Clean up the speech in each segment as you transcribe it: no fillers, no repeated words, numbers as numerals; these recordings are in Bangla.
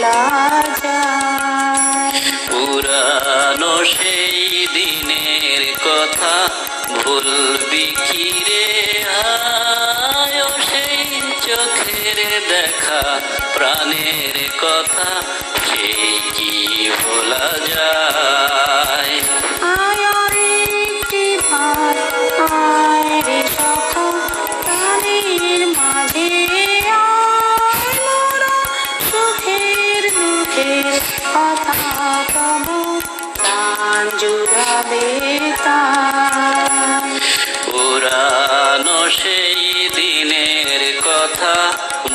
ভোলা যায়। পুরানো সেই দিনের কথা ভুলবি কি রে হায়, ও সেই চোখের দেখা প্রাণের কথা সেই কি ভোলা যায়। আয় একটি বার আয় রে সখা প্রাণের মাঝে আয়, মোরা সুখের দুঃখের কথা কব প্রাণ জুড়াবে তাই। পুরানো সেই দিনের কথা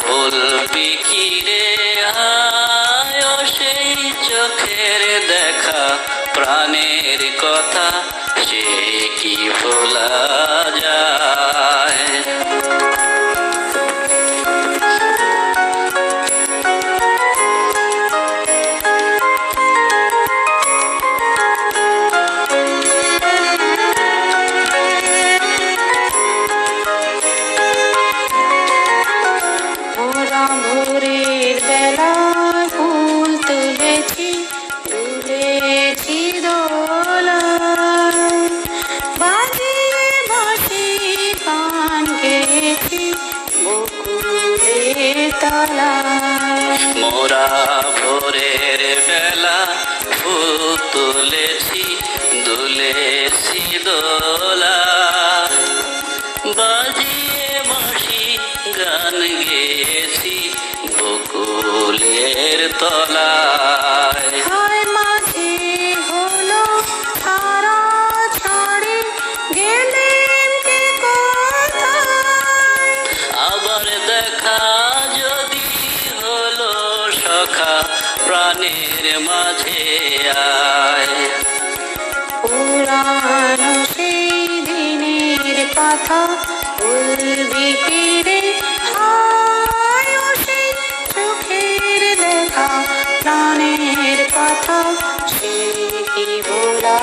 ভুলবি কি রে হায়, ও সেই চোখের দেখা প্রাণের কথা সে কি ভোলা যায়। ভোরের বেলায় ফুল তুলেছি তুলেছি দোলায়, বাজিয়ে বাঁশি গান গেয়েছি বকুলের তলায়। মোরা ভোরের বেলা ফুল তুলেছি দুলেছি দোলা, বাজিয়ে বাঁশি গান গেয়েছি বকুলের তলায়। হায় মাঝে হলো তারা ছাড়ে গেলেন কে কোথায়, আবার দেখা যদি হলো সখা প্রাণের মাঝে আয়। পুরানো সেই দিনের কথা ভুলবি কি রে হায়, ও সেই চোখের দেখা প্রাণের কথা সে কি ভোলা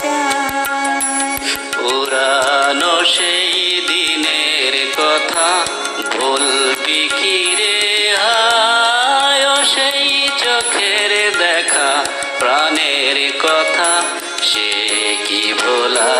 যায়। পুরানো সেই দিনের কথা ভুলবি কি রে হায়, ও সেই চোখের দেখা প্রাণের কথা সে কি ভোলা